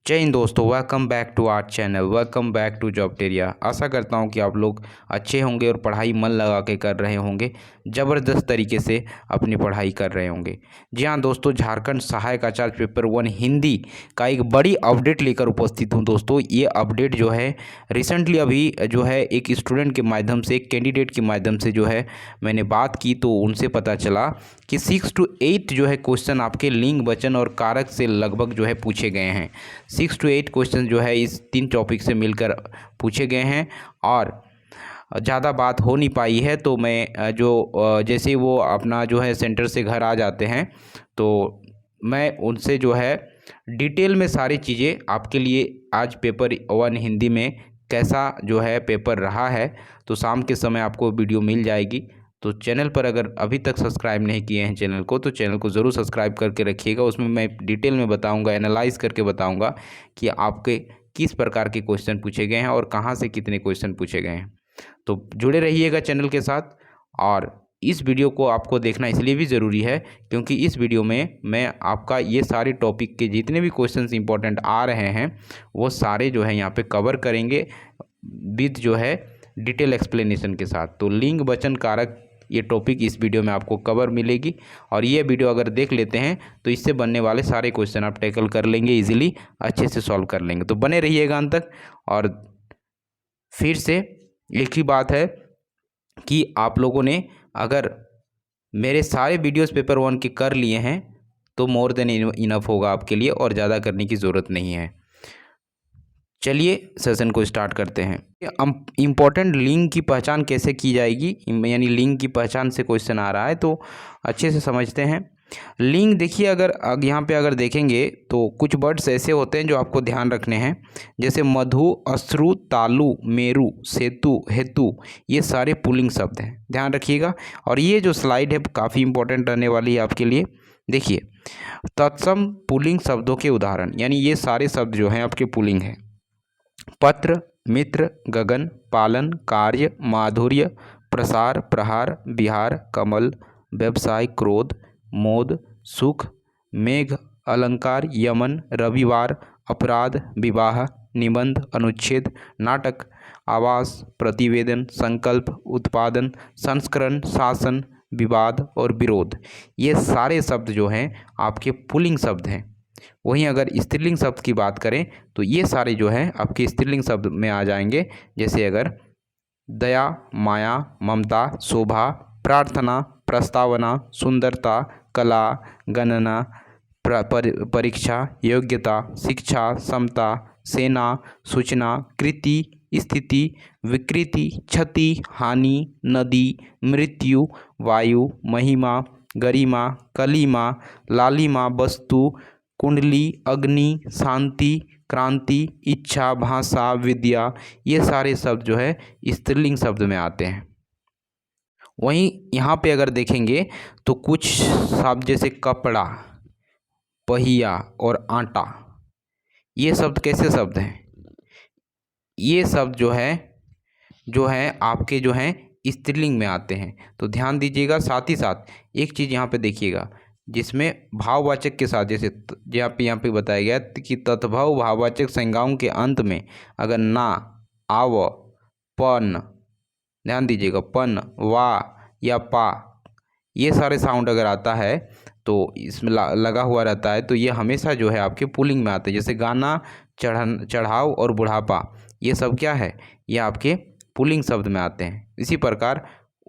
जय हिंद दोस्तों, welcome back to our channel. Welcome back to Jobteria. आशा करता हूं कि आप लोग अच्छे होंगे और पढ़ाई मन लगा के कर रहे होंगे, ज़बरदस्त तरीके से अपनी पढ़ाई कर रहे होंगे। जी हाँ दोस्तों, झारखंड सहायक आचार्य पेपर 1 हिंदी का एक बड़ी अपडेट लेकर उपस्थित हूं। दोस्तों ये अपडेट जो है रिसेंटली अभी जो है एक स्टूडेंट के माध्यम से, एक कैंडिडेट के माध्यम से जो है मैंने बात की तो उनसे पता चला कि 6 to 8 जो है क्वेश्चन आपके लिंग, वचन और कारक से लगभग जो है पूछे गए हैं। 6 to 8 क्वेश्चन जो है इस 3 टॉपिक से मिलकर पूछे गए हैं और ज़्यादा बात हो नहीं पाई है। तो मैं जैसे ही वो अपना जो है सेंटर से घर आ जाते हैं तो मैं उनसे जो है डिटेल में सारी चीज़ें आपके लिए आज पेपर 1 हिंदी में कैसा जो है पेपर रहा है तो शाम के समय आपको वीडियो मिल जाएगी। तो चैनल पर अगर अभी तक सब्सक्राइब नहीं किए हैं चैनल को तो चैनल को ज़रूर सब्सक्राइब करके रखिएगा। उसमें मैं डिटेल में बताऊंगा, एनालाइज करके बताऊंगा कि आपके किस प्रकार के क्वेश्चन पूछे गए हैं और कहां से कितने क्वेश्चन पूछे गए हैं। तो जुड़े रहिएगा चैनल के साथ। और इस वीडियो को आपको देखना इसलिए भी ज़रूरी है क्योंकि इस वीडियो में मैं आपका ये सारे टॉपिक के जितने भी क्वेश्चंस इंपॉर्टेंट आ रहे हैं वो सारे जो है यहाँ पे कवर करेंगे विद जो है डिटेल एक्सप्लेनेशन के साथ। तो लिंग, वचन, कारक ये टॉपिक इस वीडियो में आपको कवर मिलेगी और ये वीडियो अगर देख लेते हैं तो इससे बनने वाले सारे क्वेश्चन आप टैकल कर लेंगे, इजीली अच्छे से सॉल्व कर लेंगे। तो बने रहिएगा अंत तक। और फिर से एक ही बात है कि आप लोगों ने अगर मेरे सारे वीडियोस पेपर 1 के कर लिए हैं तो मोर देन इनफ होगा आपके लिए और ज़्यादा करने की ज़रूरत नहीं है। चलिए सेशन को स्टार्ट करते हैं। इम्पॉर्टेंट लिंग की पहचान कैसे की जाएगी, यानी लिंग की पहचान से क्वेश्चन आ रहा है तो अच्छे से समझते हैं। लिंग देखिए, अगर यहाँ पे अगर देखेंगे तो कुछ वर्ड्स ऐसे होते हैं जो आपको ध्यान रखने हैं, जैसे मधु, अश्रु, तालु, मेरु, सेतु, हेतु, ये सारे पुल्लिंग शब्द हैं, ध्यान रखिएगा। और ये जो स्लाइड है काफ़ी इंपॉर्टेंट रहने वाली है आपके लिए। देखिए तत्सम पुल्लिंग शब्दों के उदाहरण, यानी ये सारे शब्द जो हैं आपके पुल्लिंग हैं। पत्र, मित्र, गगन, पालन, कार्य, माधुर्य, प्रसार, प्रहार, विहार, कमल, व्यवसाय, क्रोध, मोद, सुख, मेघ, अलंकार, यमन, रविवार, अपराध, विवाह, निबंध, अनुच्छेद, नाटक, आवास, प्रतिवेदन, संकल्प, उत्पादन, संस्करण, शासन, विवाद और विरोध, ये सारे शब्द जो हैं आपके पुल्लिंग शब्द हैं। वहीं अगर स्त्रीलिंग शब्द की बात करें तो ये सारे जो हैं आपके स्त्रीलिंग शब्द में आ जाएंगे, जैसे अगर दया, माया, ममता, शोभा, प्रार्थना, प्रस्तावना, सुंदरता, कला, गणना, परीक्षा, योग्यता, शिक्षा, समता, सेना, सूचना, कृति, स्थिति, विकृति, क्षति, हानि, नदी, मृत्यु, वायु, महिमा, गरिमा, कलिमा, लालिमा, वस्तु, कुंडली, अग्नि, शांति, क्रांति, इच्छा, भाषा, विद्या, ये सारे शब्द जो है स्त्रीलिंग शब्द में आते हैं। वहीं यहाँ पे अगर देखेंगे तो कुछ शब्द जैसे कपड़ा, पहिया और आटा, ये शब्द कैसे शब्द हैं? ये शब्द जो है आपके जो हैं स्त्रीलिंग में आते हैं, तो ध्यान दीजिएगा। साथ ही साथ एक चीज़ यहाँ पे देखिएगा जिसमें भाववाचक के साथ, जैसे यहाँ पे बताया गया कि तत्भव भाववाचक संज्ञाओं के अंत में अगर ना, आव, पन, ध्यान दीजिएगा, पन, वा या पा, ये सारे साउंड अगर आता है तो इसमें लगा हुआ रहता है तो ये हमेशा जो है आपके पुल्लिंग में आते हैं। जैसे गाना, चढ़ाव और बुढ़ापा, ये सब क्या है, ये आपके पुल्लिंग शब्द में आते हैं। इसी प्रकार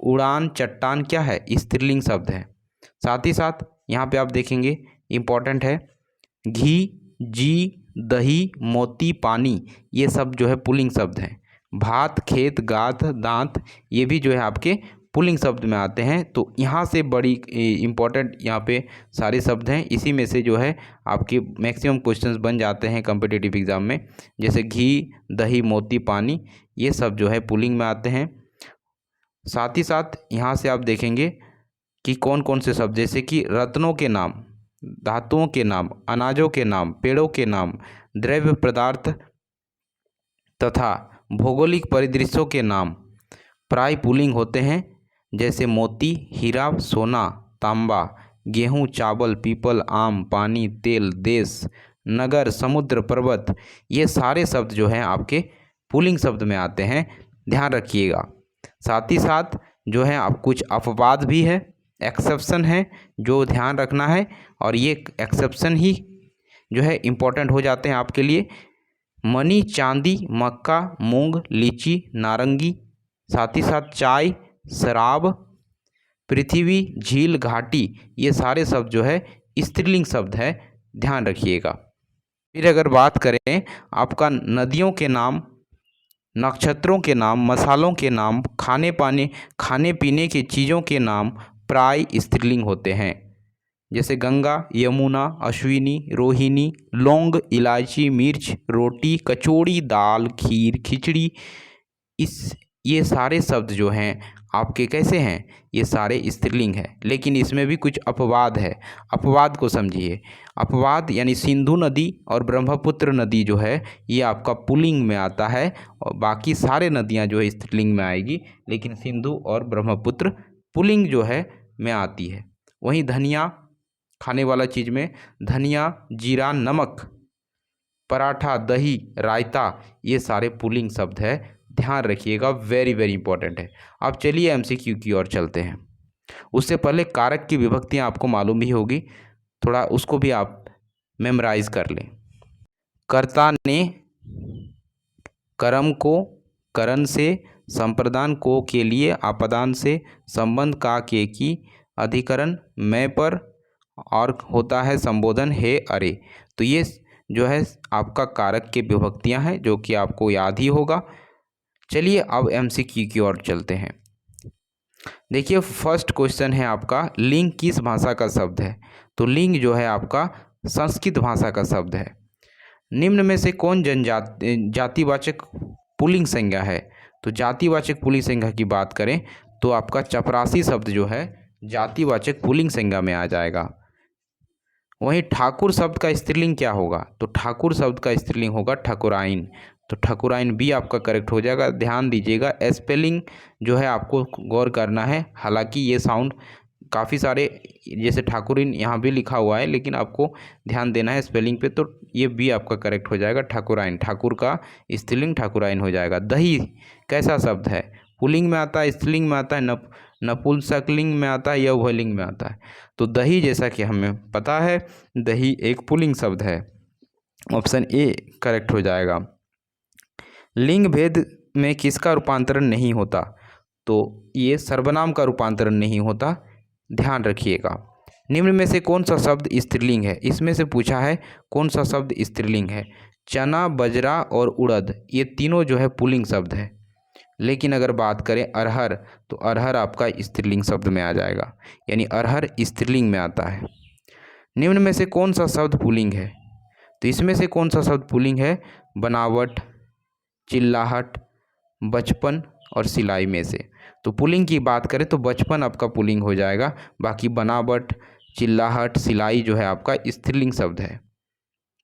उड़ान, चट्टान क्या है, स्त्रीलिंग शब्द है। साथ ही साथ यहाँ पे आप देखेंगे इम्पॉर्टेंट है घी, जी, दही, मोती, पानी, ये सब जो है पुल्लिंग शब्द हैं। भात, खेत, गात, दांत, ये भी जो है आपके पुल्लिंग शब्द में आते हैं। तो यहाँ से बड़ी इम्पॉर्टेंट यहाँ पे सारे शब्द हैं, इसी में से जो है आपके मैक्सिमम क्वेश्चंस बन जाते हैं कम्पिटिटिव एग्जाम में। जैसे घी, दही, मोती, पानी, ये सब जो है पुल्लिंग में आते हैं। साथ ही साथ यहाँ से आप देखेंगे कि कौन कौन से शब्द, जैसे कि रत्नों के नाम, धातुओं के नाम, अनाजों के नाम, पेड़ों के नाम, द्रव्य पदार्थ तथा भौगोलिक परिदृश्यों के नाम प्राय पुल्लिंग होते हैं। जैसे मोती, हीरा, सोना, तांबा, गेहूँ, चावल, पीपल, आम, पानी, तेल, देश, नगर, समुद्र, पर्वत, ये सारे शब्द जो हैं आपके पुल्लिंग शब्द में आते हैं, ध्यान रखिएगा। साथ ही साथ जो है आप कुछ अपवाद भी है, एक्सेप्शन है जो ध्यान रखना है, और ये एक्सेप्शन ही जो है इम्पोर्टेंट हो जाते हैं आपके लिए। मनी, चांदी, मक्का, मूंग, लीची, नारंगी, साथ ही साथ चाय, शराब, पृथ्वी, झील, घाटी, ये सारे शब्द जो है स्त्रीलिंग शब्द है, ध्यान रखिएगा। फिर अगर बात करें आपका नदियों के नाम, नक्षत्रों के नाम, मसालों के नाम, खाने पीने की चीज़ों के नाम प्राय स्त्रीलिंग होते हैं, जैसे गंगा, यमुना, अश्विनी, रोहिणी, लौंग, इलायची, मिर्च, रोटी, कचौड़ी, दाल, खीर, खिचड़ी, ये सारे शब्द जो हैं आपके कैसे हैं, ये सारे स्त्रीलिंग हैं। लेकिन इसमें भी कुछ अपवाद है, अपवाद को समझिए। अपवाद यानी सिंधु नदी और ब्रह्मपुत्र नदी जो है ये आपका पुल्लिंग में आता है, और बाकी सारे नदियां जो है स्त्रीलिंग में आएगी, लेकिन सिंधु और ब्रह्मपुत्र पुल्लिंग जो है में आती है। वहीं धनिया, खाने वाला चीज़ में धनिया, जीरा, नमक, पराठा, दही, रायता, ये सारे पुल्लिंग शब्द है, ध्यान रखिएगा, वेरी वेरी इंपॉर्टेंट है। अब चलिए एमसीक्यू की ओर चलते हैं। उससे पहले कारक की विभक्तियां आपको मालूम ही होगी, थोड़ा उसको भी आप मेमोराइज कर लें। कर्ता ने, कर्म को, करण से, संप्रदान को के लिए, आपदान से, संबंध का के की, अधिकरण मैं पर, और होता है संबोधन हे अरे। तो ये जो है आपका कारक के विभक्तियां हैं जो कि आपको याद ही होगा। चलिए अब एमसीक्यू की ओर चलते हैं। देखिए फर्स्ट क्वेश्चन है आपका, लिंग किस भाषा का शब्द है? तो लिंग जो है आपका संस्कृत भाषा का शब्द है। निम्न में से कौन जातिवाचक पुल्लिंग संज्ञा है? तो जातिवाचक पुल्लिंग संज्ञा की बात करें तो आपका चपरासी शब्द जो है जातिवाचक पुल्लिंग संज्ञा में आ जाएगा। वहीं ठाकुर शब्द का स्त्रीलिंग क्या होगा? तो ठाकुर शब्द का स्त्रीलिंग होगा ठकुराइन। तो ठकुराइन भी आपका करेक्ट हो जाएगा। ध्यान दीजिएगा, स्पेलिंग जो है आपको गौर करना है, हालांकि ये साउंड काफ़ी सारे जैसे ठाकुरिन यहाँ भी लिखा हुआ है, लेकिन आपको ध्यान देना है स्पेलिंग पे, तो ये भी आपका करेक्ट हो जाएगा ठकुराइन। ठाकुर का स्त्रीलिंग ठकुराइन हो जाएगा। दही कैसा शब्द है? पुल्लिंग में आता है, स्त्रीलिंग में आता है, नपुंसकलिंग में आता है या उभयलिंग में आता है? तो दही जैसा कि हमें पता है दही एक पुल्लिंग शब्द है, ऑप्शन ए करेक्ट हो जाएगा। लिंग भेद में किसका रूपांतरण नहीं होता? तो ये सर्वनाम का रूपांतरण नहीं होता, ध्यान रखिएगा। निम्न में से कौन सा शब्द स्त्रीलिंग है? इसमें से पूछा है कौन सा शब्द स्त्रीलिंग है। चना, बजरा और उड़द ये तीनों जो है पुल्लिंग शब्द है, लेकिन अगर बात करें अरहर तो अरहर आपका स्त्रीलिंग शब्द में आ जाएगा, यानी अरहर स्त्रीलिंग में आता है। निम्न में से कौन सा शब्द पुल्लिंग है? तो इसमें से कौन सा शब्द पुल्लिंग है? बनावट, चिल्लाहट, बचपन और सिलाई में से। तो पुल्लिंग की बात करें तो बचपन आपका पुल्लिंग हो जाएगा, बाकी बनावट, चिल्लाहट, सिलाई जो है आपका स्त्रीलिंग शब्द है,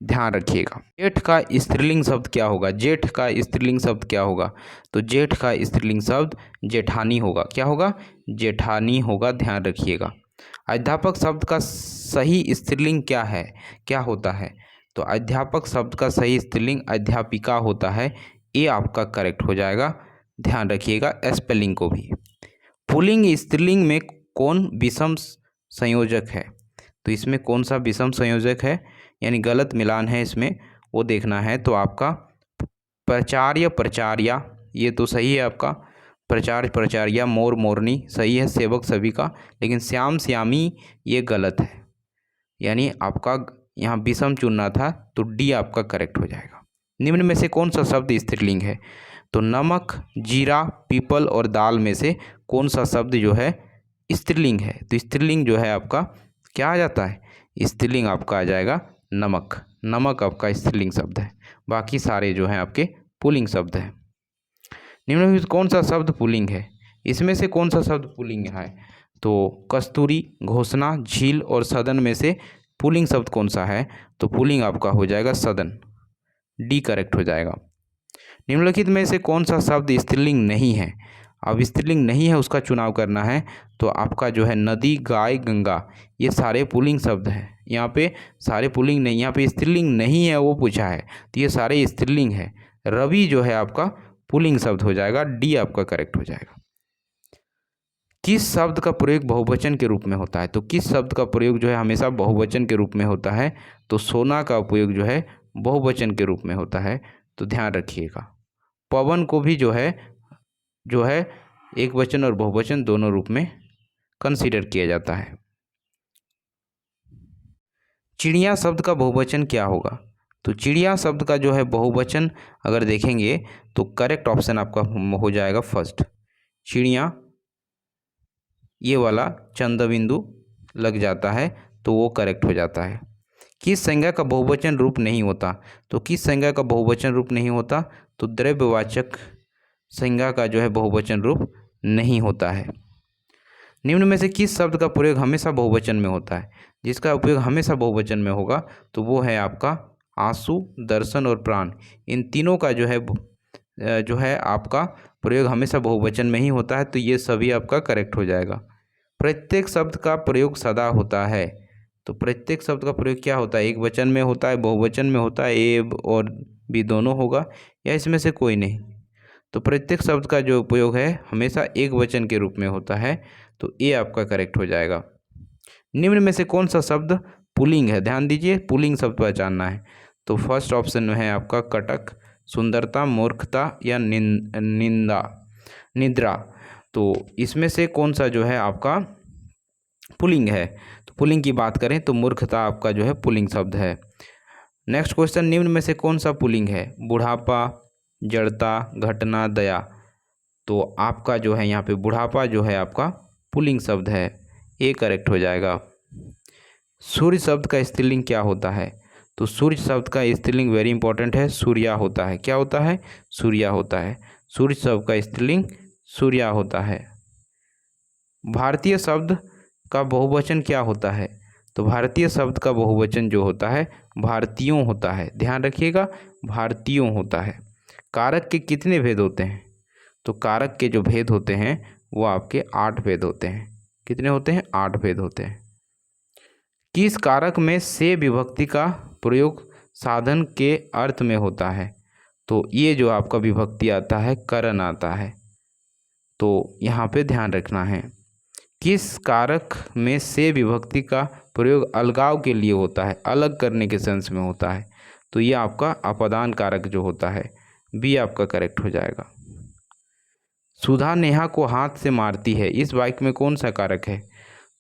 ध्यान रखिएगा। जेठ का स्त्रीलिंग शब्द क्या होगा? जेठ का स्त्रीलिंग शब्द क्या होगा? तो जेठ का स्त्रीलिंग शब्द जेठानी होगा। क्या होगा? जेठानी होगा, ध्यान रखिएगा। अध्यापक शब्द का सही स्त्रीलिंग क्या है, क्या होता है? तो अध्यापक शब्द का सही स्त्रीलिंग अध्यापिका होता है, ये आपका करेक्ट हो जाएगा, ध्यान रखिएगा स्पेलिंग को भी। पुल्लिंग स्त्रीलिंग में कौन विषम संयोजक है? तो इसमें कौन सा विषम संयोजक है, यानी गलत मिलान है इसमें, वो देखना है। तो आपका प्राचार्य, प्रचार्या ये तो सही है आपका, प्रचार्य, प्रचार्या, मोर, मोरनी सही है, सेवक, सभी का, लेकिन श्याम, श्यामी ये गलत है, यानी आपका यहाँ विषम चुनना था, तो डी आपका करेक्ट हो जाएगा। निम्न में से कौन सा शब्द स्त्रीलिंग है? तो नमक, जीरा, पीपल और दाल में से कौन सा शब्द जो है स्त्रीलिंग है? तो स्त्रीलिंग जो है आपका क्या आ जाता है? स्त्रीलिंग आपका आ जाएगा नमक। नमक आपका स्त्रीलिंग शब्द है, बाकी सारे जो हैं आपके पुल्लिंग शब्द हैं। निम्न में कौन सा शब्द पुल्लिंग है? इसमें से कौन सा शब्द पुल्लिंग है? तो कस्तूरी, घोषणा, झील और सदन में से पुल्लिंग शब्द कौन सा है? तो पुल्लिंग आपका हो जाएगा सदन, डी करेक्ट हो जाएगा। निम्नलिखित में से कौन सा शब्द स्त्रीलिंग नहीं है? अब स्त्रीलिंग नहीं है उसका चुनाव करना है तो आपका जो है नदी, गाय, गंगा, ये सारे पुल्लिंग शब्द हैं। यहाँ पे सारे पुल्लिंग नहीं, यहाँ पे स्त्रीलिंग नहीं है वो पूछा है, तो ये सारे स्त्रीलिंग है। रवि जो है आपका पुल्लिंग शब्द हो जाएगा, डी आपका करेक्ट हो जाएगा। किस शब्द का प्रयोग बहुवचन के रूप में होता है? तो किस शब्द का प्रयोग जो है हमेशा बहुवचन के रूप में होता है? तो सोना का उपयोग जो है बहुवचन के रूप में होता है, तो ध्यान रखिएगा। पवन को भी जो है एक वचन और बहुवचन दोनों रूप में कंसीडर किया जाता है। चिड़िया शब्द का बहुवचन क्या होगा? तो चिड़िया शब्द का जो है बहुवचन अगर देखेंगे तो करेक्ट ऑप्शन आपका हो जाएगा फर्स्ट, चिड़िया, ये वाला चंद्रबिंदु लग जाता है तो वो करेक्ट हो जाता है। किस संज्ञा का बहुवचन रूप नहीं होता? तो किस संज्ञा का बहुवचन रूप नहीं होता? तो द्रव्यवाचक संज्ञा का जो है बहुवचन रूप नहीं होता है। निम्न में से किस शब्द का प्रयोग हमेशा बहुवचन में होता है? जिसका उपयोग हमेशा बहुवचन में होगा तो वो है आपका आंसू, दर्शन और प्राण। इन तीनों का जो है आपका प्रयोग हमेशा बहुवचन में ही होता है, तो ये सभी आपका करेक्ट हो जाएगा। प्रत्येक शब्द का प्रयोग सदा होता है। तो प्रत्येक शब्द का प्रयोग क्या होता है? एक वचन में होता है, बहुवचन में होता है, ए और बी दोनों होगा, या इसमें से कोई नहीं। तो प्रत्येक शब्द का जो उपयोग है हमेशा एक वचन के रूप में होता है, तो ए आपका करेक्ट हो जाएगा। निम्न में से कौन सा शब्द पुल्लिंग है? ध्यान दीजिए, पुल्लिंग शब्द पहचानना है। तो फर्स्ट ऑप्शन में है आपका कटक, सुंदरता, मूर्खता या निद्रा। तो इसमें से कौन सा जो है आपका पुल्लिंग है? तो पुल्लिंग की बात करें तो मूर्खता आपका जो है पुल्लिंग शब्द है। नेक्स्ट क्वेश्चन, निम्न में से कौन सा पुल्लिंग है? बुढ़ापा, जड़ता, घटना, दया। तो आपका जो है यहाँ पे बुढ़ापा जो है आपका पुल्लिंग शब्द है, ए करेक्ट हो जाएगा। सूर्य शब्द का स्त्रीलिंग क्या होता है? तो सूर्य शब्द का स्त्रीलिंग वेरी इंपॉर्टेंट है, सूर्या होता है। क्या होता है? सूर्या होता है। सूर्य शब्द का स्त्रीलिंग सूर्या होता है। भारतीय शब्द का बहुवचन क्या होता है? तो भारतीय शब्द का बहुवचन जो होता है भारतीयों होता है। ध्यान रखिएगा, भारतीयों होता है। कारक के कितने भेद होते हैं? तो कारक के जो भेद होते हैं वो आपके 8 भेद होते हैं। कितने होते हैं? 8 भेद होते हैं। किस कारक में से विभक्ति का प्रयोग साधन के अर्थ में होता है? तो ये जो आपका विभक्ति आता है करण आता है, तो यहाँ पे ध्यान रखना है। किस कारक में से विभक्ति का प्रयोग अलगाव के लिए होता है, अलग करने के सेंस में होता है? तो ये आपका अपादान कारक जो होता है, बी आपका करेक्ट हो जाएगा। सुधा नेहा को हाथ से मारती है, इस वाक्य में कौन सा कारक है?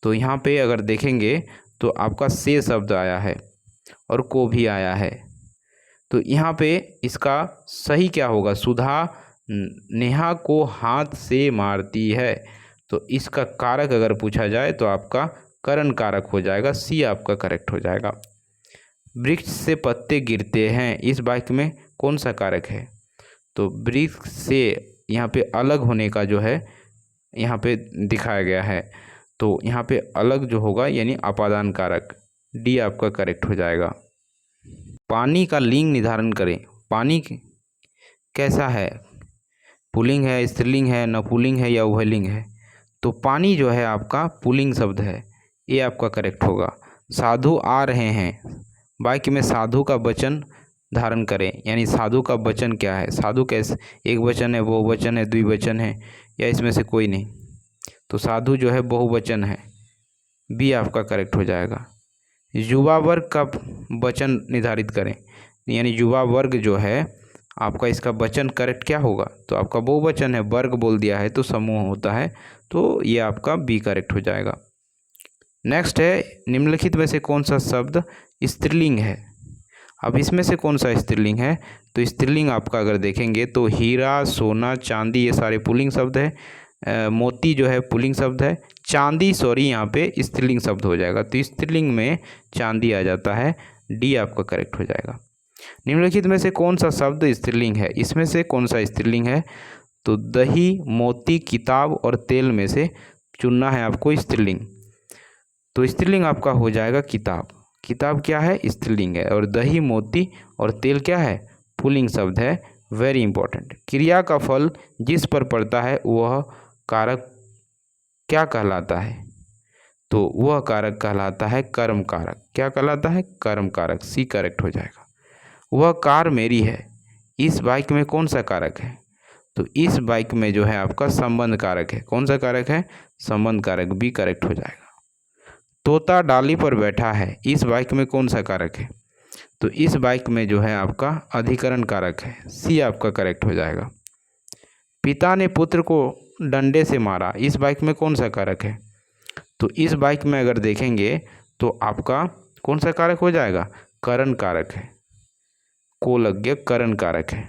तो यहाँ पे अगर देखेंगे तो आपका से शब्द आया है और को भी आया है, तो यहाँ पे इसका सही क्या होगा? सुधा नेहा को हाथ से मारती है, तो इसका कारक अगर पूछा जाए तो आपका करण कारक हो जाएगा, सी आपका करेक्ट हो जाएगा। वृक्ष से पत्ते गिरते हैं, इस वाक्य में कौन सा कारक है? तो वृक्ष से यहाँ पे अलग होने का जो है यहाँ पे दिखाया गया है, तो यहाँ पे अलग जो होगा यानी अपादान कारक, डी आपका करेक्ट हो जाएगा। पानी का लिंग निर्धारण करें। पानी कैसा है? पुल्लिंग है, स्त्रीलिंग है, नपुंसक है या उभयलिंग है? तो पानी जो है आपका पुल्लिंग शब्द है, ये आपका करेक्ट होगा। साधु आ रहे हैं, वाक्य में साधु का वचन धारण करें, यानी साधु का वचन क्या है? साधु कैसे एक वचन है, बहुवचन है, द्विवचन है, या इसमें से कोई नहीं? तो साधु जो है बहुवचन है, बी आपका करेक्ट हो जाएगा। युवा वर्ग का वचन निर्धारित करें, यानी युवा वर्ग जो है आपका इसका वचन करेक्ट क्या होगा? तो आपका बहुवचन है, वर्ग बोल दिया है तो समूह होता है, तो ये आपका बी करेक्ट हो जाएगा। नेक्स्ट है, निम्नलिखित में से कौन सा शब्द स्त्रीलिंग है? अब इसमें से कौन सा स्त्रीलिंग है? तो स्त्रीलिंग आपका अगर देखेंगे तो हीरा, सोना, चांदी, ये सारे पुल्लिंग शब्द है। मोती जो है पुल्लिंग शब्द है। चांदी यहाँ पे स्त्रीलिंग शब्द हो जाएगा, तो स्त्रीलिंग में चांदी आ जाता है, डी आपका करेक्ट हो जाएगा। निम्नलिखित में से कौन सा शब्द स्त्रीलिंग है? इसमें से कौन सा स्त्रीलिंग है? तो दही, मोती, किताब और तेल में से चुनना है आपको स्त्रीलिंग। तो स्त्रीलिंग आपका हो जाएगा किताब। किताब क्या है? स्त्रीलिंग है। और दही, मोती और तेल क्या है? पुल्लिंग शब्द है, वेरी इंपॉर्टेंट। क्रिया का फल जिस पर पड़ता है वह कारक क्या कहलाता है? तो वह कारक कहलाता है कर्म कारक। क्या कहलाता है? कर्म कारक। सी करेक्ट हो जाएगा। वह कार मेरी है, इस बाइक में कौन सा कारक है? तो इस बाइक में जो है आपका संबंध कारक है। कौन सा कारक है? संबंध कारक। बी करेक्ट हो जाएगा। तोता डाली पर बैठा है, इस बाइक में कौन सा कारक है? तो इस बाइक में जो है आपका अधिकरण कारक है। सी आपका करेक्ट हो जाएगा। पिता ने पुत्र को डंडे से मारा, इस बाइक में कौन सा कारक है? तो इस बाइक में अगर देखेंगे तो आपका कौन सा कारक हो जाएगा? करण कारक है। को लग गया, करण कारक है।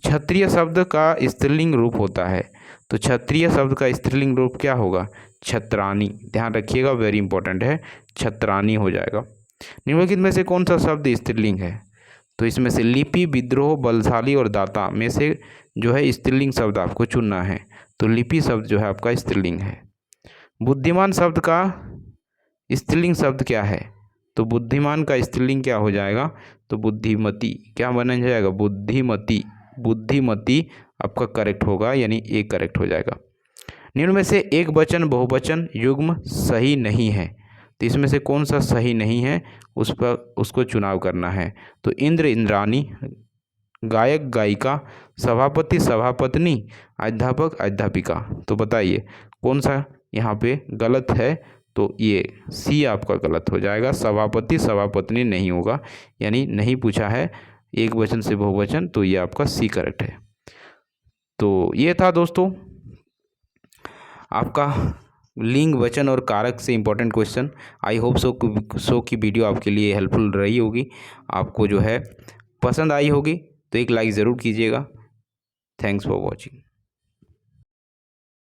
क्षत्रिय शब्द का स्त्रीलिंग रूप होता है, तो क्षत्रिय शब्द का स्त्रीलिंग रूप क्या होगा? छत्रानी। ध्यान रखिएगा, वेरी इंपॉर्टेंट है, छत्रानी हो जाएगा। निम्नलिखित में से कौन सा शब्द स्त्रीलिंग है? तो इसमें से लिपि, विद्रोह, बलशाली और दाता में से जो है स्त्रीलिंग शब्द आपको चुनना है। तो लिपि शब्द जो है आपका स्त्रीलिंग है। बुद्धिमान शब्द का स्त्रीलिंग शब्द क्या है? तो बुद्धिमान का स्त्रीलिंग क्या हो जाएगा? तो बुद्धिमती। क्या बन जाएगा? बुद्धिमती। बुद्धिमती आपका करेक्ट होगा, यानी ए करेक्ट हो जाएगा। निम्न में से एक वचन बहुवचन युग्म सही नहीं है, तो इसमें से कौन सा सही नहीं है उस पर उसको चुनाव करना है। तो इंद्र इंद्राणी, गायक गायिका, सभापति सभापत्नी, अध्यापक अध्यापिका। तो बताइए कौन सा यहाँ पे गलत है? तो ये सी आपका गलत हो जाएगा। सभापति सभापत्नी नहीं होगा, यानी नहीं पूछा है एक वचन से बहुवचन, तो ये आपका सी करेक्ट है। तो ये था दोस्तों आपका लिंग, वचन और कारक से important question. I hope so की वीडियो आपके लिए हेल्पफुल रही होगी, आपको जो है पसंद आई होगी। तो एक लाइक ज़रूर कीजिएगा। Thanks for watching.